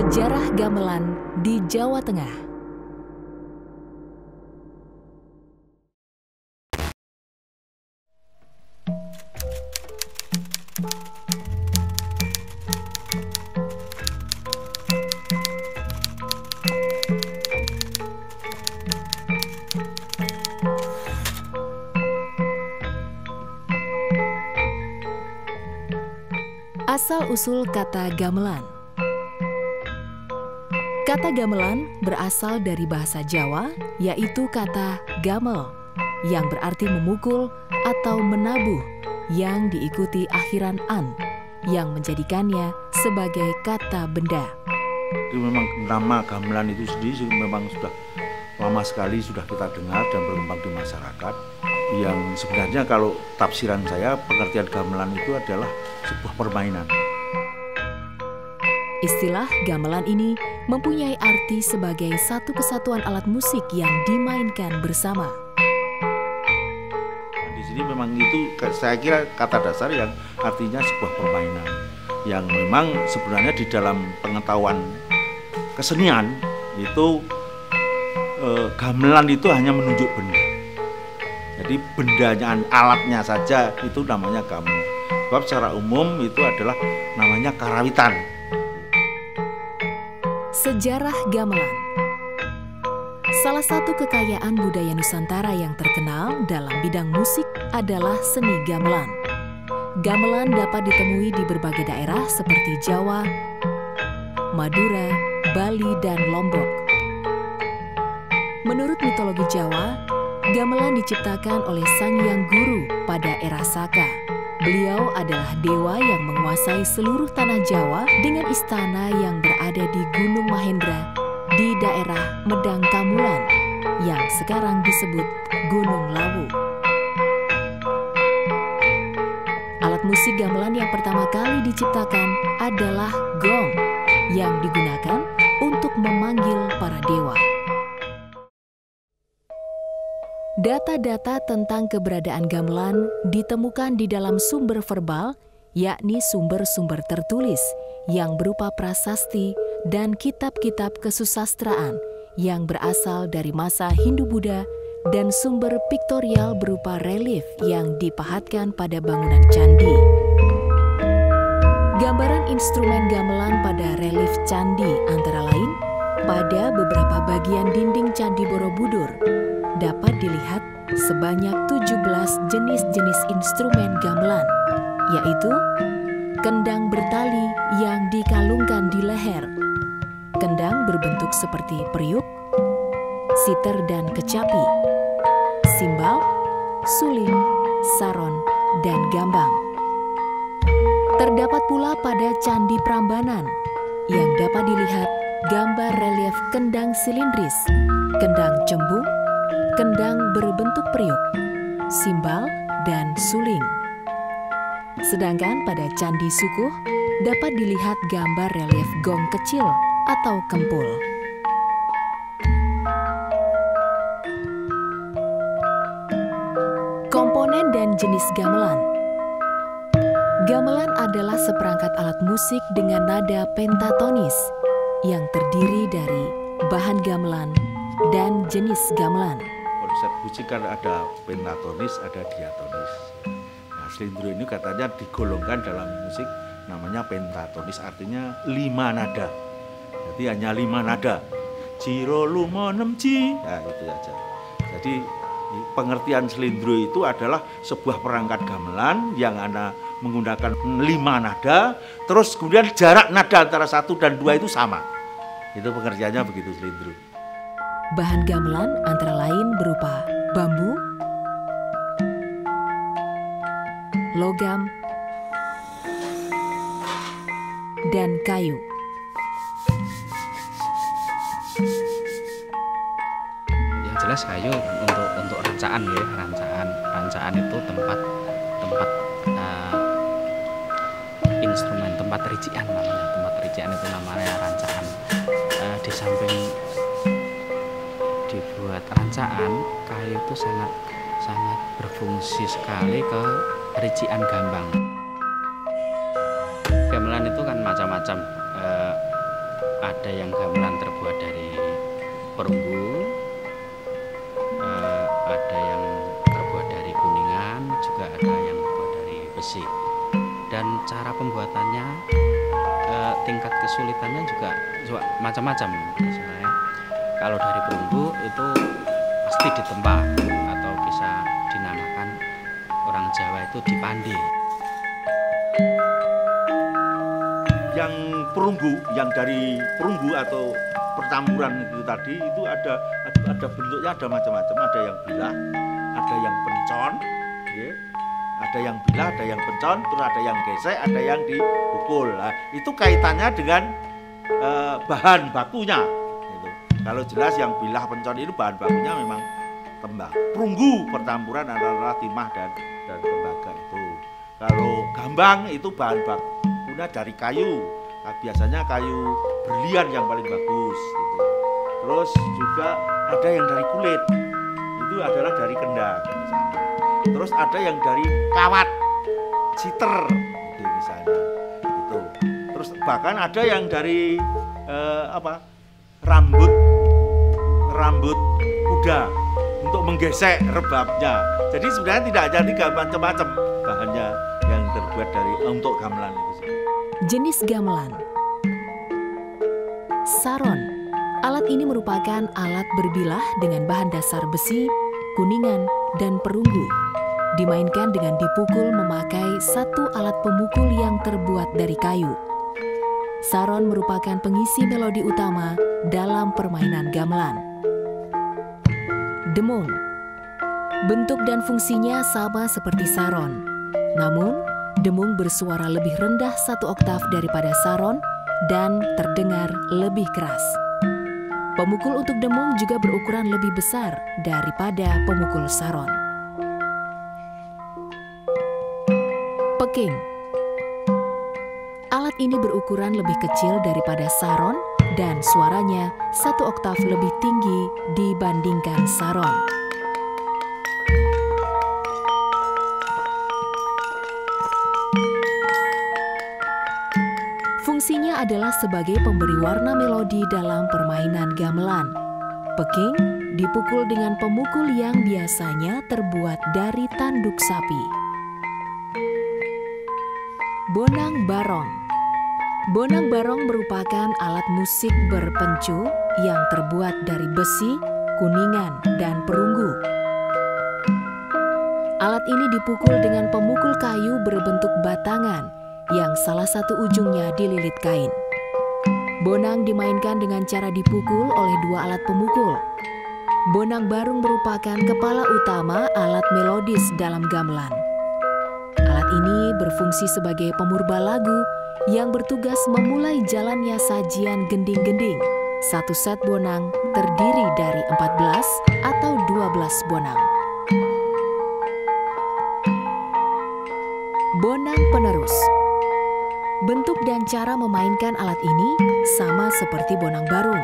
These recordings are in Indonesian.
Sejarah gamelan di Jawa Tengah. Asal-usul kata gamelan. Kata gamelan berasal dari bahasa Jawa, yaitu kata gamel, yang berarti memukul atau menabuh, yang diikuti akhiran an, yang menjadikannya sebagai kata benda. Jadi memang nama gamelan itu sendiri memang sudah lama sekali sudah kita dengar dan berkembang di masyarakat. Yang sebenarnya kalau tafsiran saya, pengertian gamelan itu adalah sebuah permainan. Istilah gamelan ini mempunyai arti sebagai satu kesatuan alat musik yang dimainkan bersama. Di sini memang itu saya kira kata dasar yang artinya sebuah permainan. Yang memang sebenarnya di dalam pengetahuan kesenian itu gamelan itu hanya menunjuk benda. Jadi bendanya, alatnya saja itu namanya gamelan. Sebab secara umum itu adalah namanya karawitan. Sejarah gamelan. Salah satu kekayaan budaya Nusantara yang terkenal dalam bidang musik adalah seni gamelan. Gamelan dapat ditemui di berbagai daerah seperti Jawa, Madura, Bali, dan Lombok. Menurut mitologi Jawa, gamelan diciptakan oleh Sang Hyang Guru pada era Saka. Beliau adalah dewa yang menguasai seluruh tanah Jawa dengan istana yang berada di Gunung Mahendra di daerah Medang Kamulan yang sekarang disebut Gunung Lawu. Alat musik gamelan yang pertama kali diciptakan adalah gong yang digunakan untuk memanggil para dewa. Data-data tentang keberadaan gamelan ditemukan di dalam sumber verbal, yakni sumber-sumber tertulis yang berupa prasasti dan kitab-kitab kesusastraan yang berasal dari masa Hindu-Buddha dan sumber piktorial berupa relief yang dipahatkan pada bangunan candi. Gambaran instrumen gamelan pada relief candi antara lain pada beberapa bagian dinding Candi Borobudur dapat dilihat sebanyak 17 jenis-jenis instrumen gamelan, yaitu kendang bertali yang dikalungkan di leher, kendang berbentuk seperti periuk, siter dan kecapi, simbal, suling, saron, dan gambang. Terdapat pula pada Candi Prambanan yang dapat dilihat gambar relief kendang silindris, kendang cembung, kendang berbentuk periuk, simbal, dan suling. Sedangkan pada Candi Sukuh dapat dilihat gambar relief gong kecil atau kempul. Komponen dan jenis gamelan. Gamelan adalah seperangkat alat musik dengan nada pentatonis yang terdiri dari bahan gamelan dan jenis gamelan. Konsep musik kan ada pentatonis, ada diatonis. Nah, selindro ini katanya digolongkan dalam musik namanya pentatonis, artinya 5 nada. Jadi hanya 5 nada. Jiro lumonem ji. Nah, itu aja. Jadi pengertian selindro itu adalah sebuah perangkat gamelan yang ada menggunakan 5 nada, terus kemudian jarak nada antara 1 dan 2 itu sama. Itu pengertiannya begitu selindro. Bahan gamelan antara lain berupa bambu, logam, dan kayu. Yang jelas kayu untuk rancaan ya, rancaan itu tempat instrumen, tempat rician namanya. Tempat rician itu namanya rancaan. Di samping dibuat rancaan, kayu itu sangat berfungsi sekali ke rician gambang. Gamelan itu kan macam-macam. ada yang gamelan terbuat dari perunggu, ada yang terbuat dari kuningan, juga ada yang terbuat dari besi. Dan cara pembuatannya, tingkat kesulitannya juga macam-macam. Misalnya kalau dari perunggu itu pasti ditempa, atau bisa dinamakan orang Jawa itu dipandi. Yang perunggu, yang dari perunggu atau pertamburan itu tadi, itu ada bentuknya, ada macam-macam. Ada yang bilah, ada yang pencon, ya. Ada yang bilah, ada yang pencon, terus ada yang gesek, ada yang dipukul. Nah, itu kaitannya dengan bahan bakunya. Gitu. Kalau jelas yang bilah pencon itu bahan bakunya memang tembang. Perunggu pertamburan antara timah dan tembaga itu. Kalau gambang itu bahan bakunya dari kayu. Nah, biasanya kayu berlian yang paling bagus. Gitu. Terus juga ada yang dari kulit. Itu adalah dari kendang misalnya. Terus ada yang dari kawat, citer, gitu misalnya. Gitu. Terus bahkan ada yang dari rambut kuda untuk menggesek rebabnya. Jadi sebenarnya tidak ada 3 macam-macam bahannya yang terbuat dari untuk gamelan itu. Jenis gamelan. Saron. Alat ini merupakan alat berbilah dengan bahan dasar besi, kuningan, dan perunggu. Dimainkan dengan dipukul memakai satu alat pemukul yang terbuat dari kayu. Saron merupakan pengisi melodi utama dalam permainan gamelan. Demung. Bentuk dan fungsinya sama seperti saron. Namun, demung bersuara lebih rendah 1 oktav daripada saron dan terdengar lebih keras. Pemukul untuk demung juga berukuran lebih besar daripada pemukul saron. Peking. Alat ini berukuran lebih kecil daripada saron dan suaranya 1 oktav lebih tinggi dibandingkan saron. Fungsinya adalah sebagai pemberi warna melodi dalam permainan gamelan. Peking dipukul dengan pemukul yang biasanya terbuat dari tanduk sapi. Bonang barong. Bonang barong merupakan alat musik berpencu yang terbuat dari besi, kuningan, dan perunggu. Alat ini dipukul dengan pemukul kayu berbentuk batangan yang salah satu ujungnya dililit kain. Bonang dimainkan dengan cara dipukul oleh 2 alat pemukul. Bonang barung merupakan kepala utama alat melodis dalam gamelan. Alat ini berfungsi sebagai pemurba lagu yang bertugas memulai jalannya sajian gending-gending. 1 set bonang terdiri dari 14 atau 12 bonang. Bonang penerus. Bentuk dan cara memainkan alat ini sama seperti bonang barung.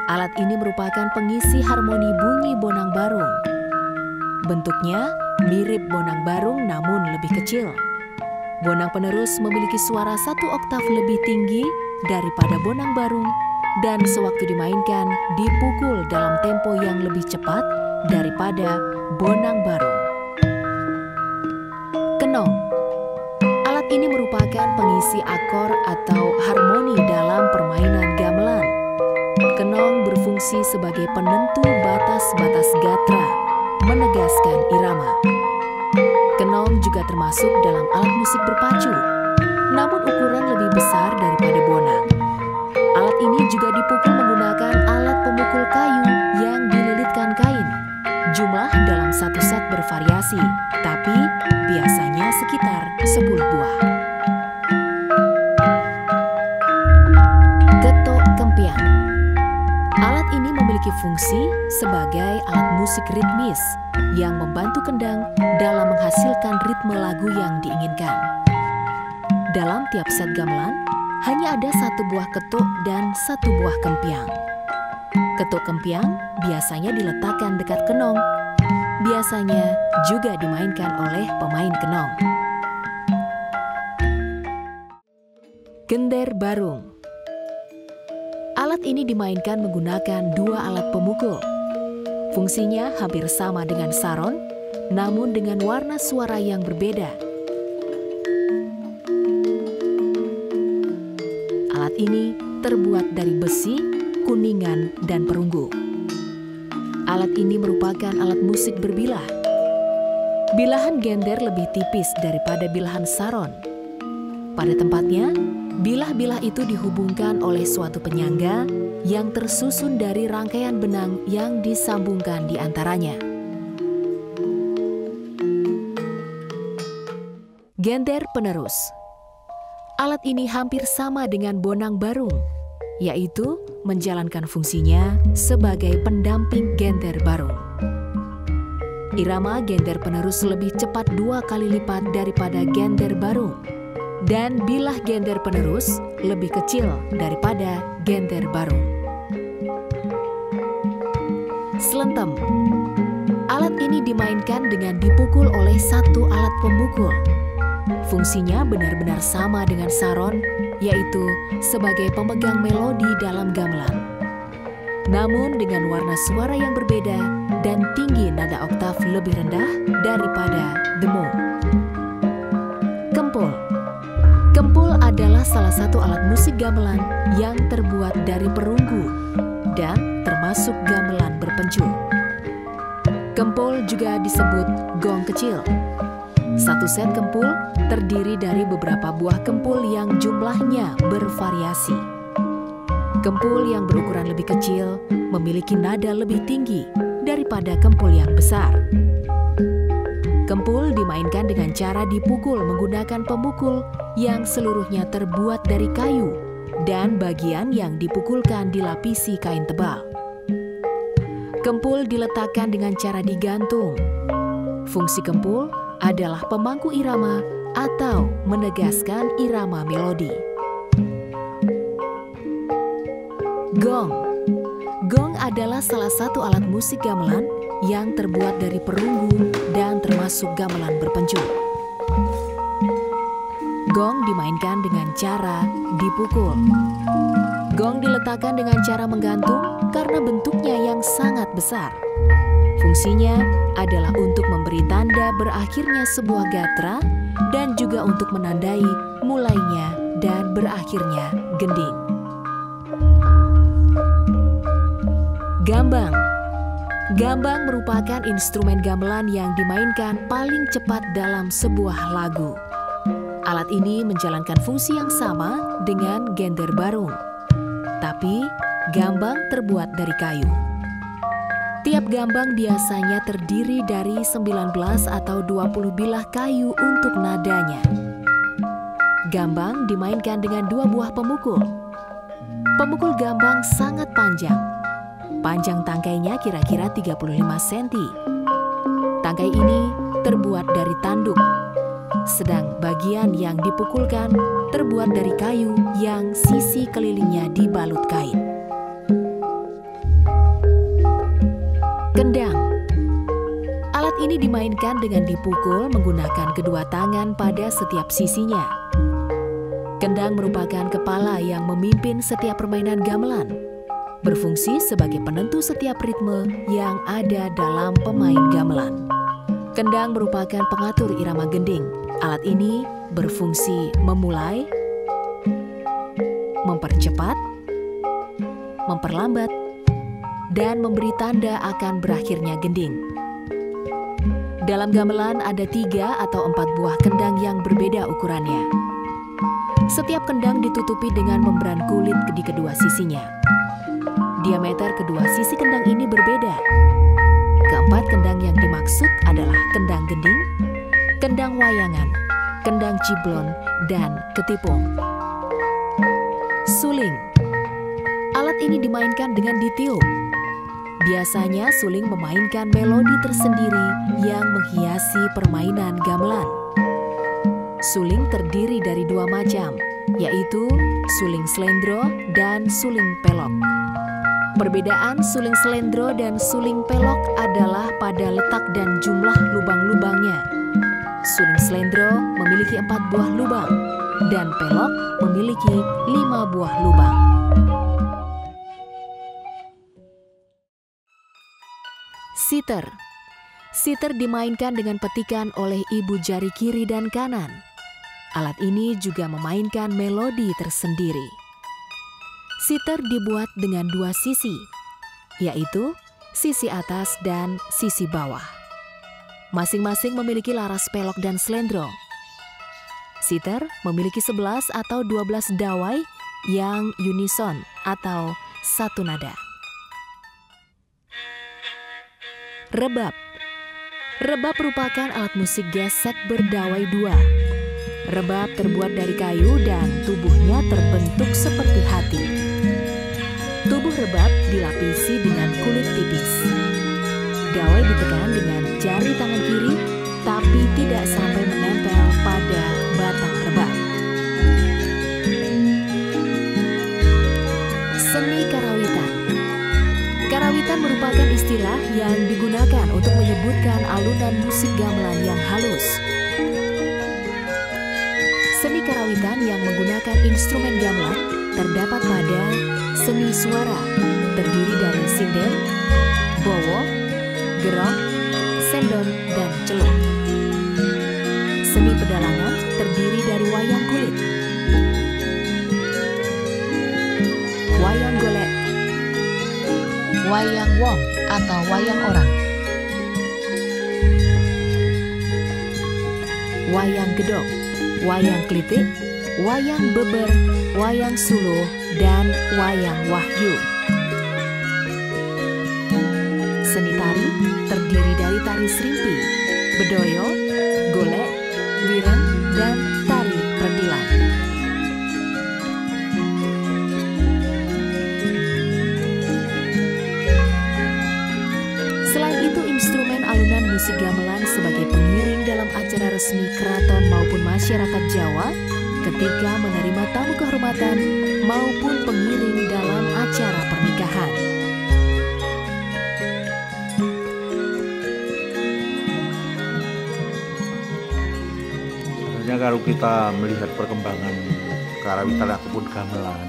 Alat ini merupakan pengisi harmoni bunyi bonang barung. Bentuknya mirip bonang barung namun lebih kecil. Bonang penerus memiliki suara 1 oktav lebih tinggi daripada bonang barung dan sewaktu dimainkan dipukul dalam tempo yang lebih cepat daripada bonang barung. Kenong. Alat ini merupakan pengisi akor atau harmoni dalam permainan gamelan. Kenong berfungsi sebagai penentu batas-batas gatra, menegaskan irama. Kenong juga termasuk dalam alat musik berpacu, namun ukuran lebih besar daripada bonang. Alat ini juga dipukul menggunakan alat pemukul kayu yang dililitkan kain. Jumlah dalam 1 set bervariasi, tapi biasanya sekitar 10 buah. Ketok kempiang. Alat ini memiliki fungsi sebagai alat musik ritmis yang membantu kendang dalam menghasilkan ritme lagu yang diinginkan. Dalam tiap set gamelan, hanya ada 1 buah ketuk dan 1 buah kempiang. Ketuk kempiang biasanya diletakkan dekat kenong. Biasanya juga dimainkan oleh pemain kenong. Gender barung. Alat ini dimainkan menggunakan dua alat pemukul. Fungsinya hampir sama dengan saron, namun dengan warna suara yang berbeda. Alat ini terbuat dari besi, kuningan, dan perunggu. Alat ini merupakan alat musik berbilah. Bilahan gender lebih tipis daripada bilahan saron. Pada tempatnya, bilah-bilah itu dihubungkan oleh suatu penyangga yang tersusun dari rangkaian benang yang disambungkan di antaranya. Gender penerus. Alat ini hampir sama dengan bonang barung, yaitu menjalankan fungsinya sebagai pendamping gender barung. Irama gender penerus lebih cepat 2 kali lipat daripada gender barung. Dan bilah gender penerus lebih kecil daripada gender barung. Slentem. Alat ini dimainkan dengan dipukul oleh satu alat pemukul. Fungsinya benar-benar sama dengan saron, yaitu sebagai pemegang melodi dalam gamelan. Namun dengan warna suara yang berbeda dan tinggi nada oktav lebih rendah daripada demo. Kempul. Kempul adalah salah satu alat musik gamelan yang terbuat dari perunggu dan termasuk gamelan berpencu. Kempul juga disebut gong kecil. Satu set kempul terdiri dari beberapa buah kempul yang jumlahnya bervariasi. Kempul yang berukuran lebih kecil memiliki nada lebih tinggi daripada kempul yang besar. Kempul dimainkan dengan cara dipukul menggunakan pemukul yang seluruhnya terbuat dari kayu dan bagian yang dipukulkan dilapisi kain tebal. Kempul diletakkan dengan cara digantung. Fungsi kempul adalah pemangku irama atau menegaskan irama melodi. Gong. Gong adalah salah satu alat musik gamelan yang terbuat dari perunggu dan termasuk gamelan berpencu. Gong dimainkan dengan cara dipukul. Gong diletakkan dengan cara menggantung karena bentuknya yang sangat besar. Fungsinya adalah untuk memberi tanda berakhirnya sebuah gatra dan juga untuk menandai mulainya dan berakhirnya gending. Gambang. Gambang merupakan instrumen gamelan yang dimainkan paling cepat dalam sebuah lagu. Alat ini menjalankan fungsi yang sama dengan gender barung, tapi gambang terbuat dari kayu. Tiap gambang biasanya terdiri dari 19 atau 20 bilah kayu untuk nadanya. Gambang dimainkan dengan 2 buah pemukul. Pemukul gambang sangat panjang. Panjang tangkainya kira-kira 35 cm. Tangkai ini terbuat dari tanduk, sedang bagian yang dipukulkan terbuat dari kayu yang sisi kelilingnya dibalut kain. Kendang. Alat ini dimainkan dengan dipukul menggunakan kedua tangan pada setiap sisinya. Kendang merupakan kepala yang memimpin setiap permainan gamelan, berfungsi sebagai penentu setiap ritme yang ada dalam pemain gamelan. Kendang merupakan pengatur irama gending. Alat ini berfungsi memulai, mempercepat, memperlambat, dan memberi tanda akan berakhirnya gending. Dalam gamelan ada 3 atau 4 buah kendang yang berbeda ukurannya. Setiap kendang ditutupi dengan membran kulit di kedua sisinya. Diameter kedua sisi kendang ini berbeda. Keempat kendang yang dimaksud adalah kendang gending, kendang wayangan, kendang ciblon, dan ketipung. Suling. Alat ini dimainkan dengan ditiup. Biasanya suling memainkan melodi tersendiri yang menghiasi permainan gamelan. Suling terdiri dari 2 macam, yaitu suling slendro dan suling pelok. Perbedaan suling slendro dan suling pelok adalah pada letak dan jumlah lubang-lubangnya. Suling slendro memiliki 4 buah lubang dan pelok memiliki 5 buah lubang. Siter. Siter dimainkan dengan petikan oleh ibu jari kiri dan kanan. Alat ini juga memainkan melodi tersendiri. Siter dibuat dengan dua sisi, yaitu sisi atas dan sisi bawah. Masing-masing memiliki laras pelok dan slendro. Siter memiliki 11 atau 12 dawai yang unison atau satu nada. Rebab. Rebab merupakan alat musik gesek berdawai dua. Rebab terbuat dari kayu dan tubuhnya terbentuk seperti hati. Tubuh rebab dilapisi dengan kulit tipis. Dawai ditekan dengan jari tangan kiri, tapi tidak sampai menempel pada batang rebab. Seni karawitan. Karawitan merupakan istilah yang digunakan untuk menyebutkan alunan musik gamelan yang halus. Seni karawitan yang menggunakan instrumen gamelan terdapat pada seni suara, terdiri dari sinden, bowo, gerong, sendon, dan celuk. Seni pedalangan terdiri dari wayang kulit, wayang golek, wayang wong atau wayang orang, wayang gedok, wayang klitik, wayang beber, wayang suluh, dan wayang wahyu. Seni tari terdiri dari tari serimpi, bedoyo, golek, wireng, dan tari perdilan. Selain itu, instrumen alunan musik gamelan sebagai pengiring dalam acara resmi keraton maupun masyarakat Jawa ketika menerima tamu kehormatan maupun pengiring dalam acara pernikahan. Sebenarnya kalau kita melihat perkembangan karawitan ataupun gamelan,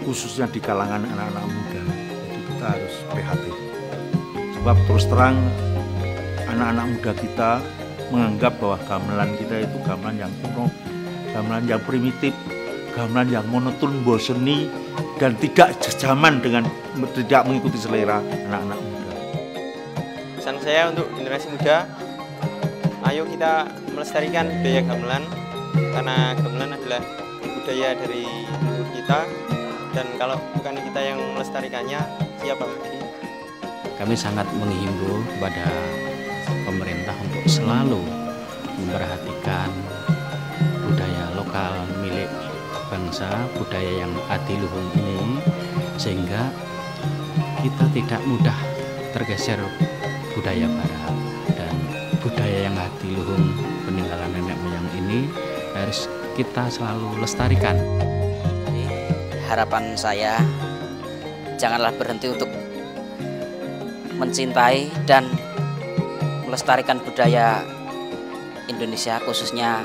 khususnya di kalangan anak-anak muda, jadi kita harus prihatin. Sebab terus terang anak-anak muda kita menganggap bahwa gamelan kita itu gamelan yang kuno, gamelan yang primitif, gamelan yang monoton, boseni, dan tidak sejaman dengan tidak mengikuti selera anak-anak muda. Pesan saya untuk generasi muda, ayo kita melestarikan budaya gamelan, karena gamelan adalah budaya dari leluhur kita, dan kalau bukan kita yang melestarikannya, siapa lagi? Kami sangat menghimbau kepada pemerintah untuk selalu memperhatikan budaya lokal milik bangsa, budaya yang adiluhung ini, sehingga kita tidak mudah tergeser budaya barat, dan budaya yang adiluhung peninggalan nenek moyang ini harus kita selalu lestarikan. Harapan saya, janganlah berhenti untuk mencintai dan melestarikan budaya Indonesia, khususnya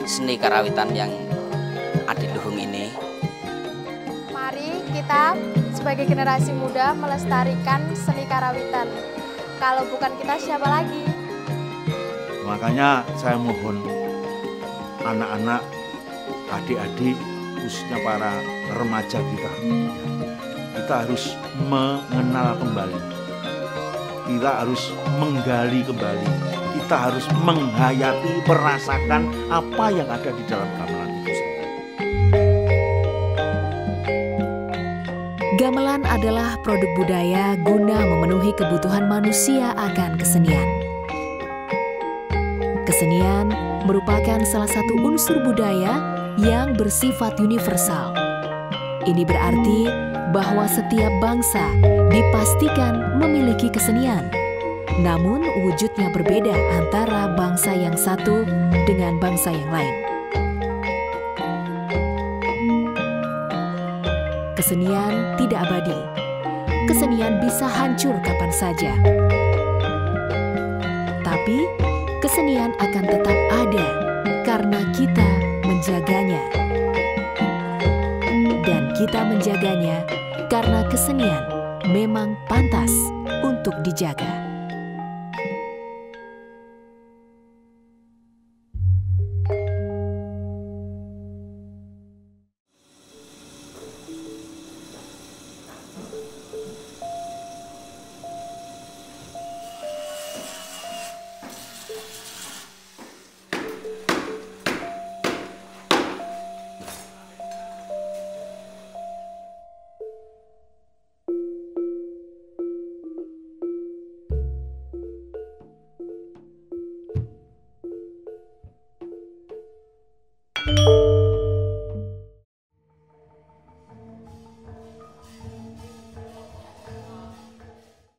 seni karawitan yang adiluhung ini. Mari kita sebagai generasi muda melestarikan seni karawitan. Kalau bukan kita, siapa lagi? Makanya saya mohon anak-anak, adik-adik, khususnya para remaja kita harus mengenal kembali, kita harus menggali kembali, kita harus menghayati, merasakan apa yang ada di dalam gamelan itu sendiri. Gamelan adalah produk budaya guna memenuhi kebutuhan manusia akan kesenian. Kesenian merupakan salah satu unsur budaya yang bersifat universal. Ini berarti bahwa setiap bangsa dipastikan memiliki kesenian, namun wujudnya berbeda antara bangsa yang satu dengan bangsa yang lain. Kesenian tidak abadi. Kesenian bisa hancur kapan saja. Tapi kesenian akan tetap ada karena kita menjaganya. Dan kita menjaganya karena kesenian memang pantas untuk dijaga.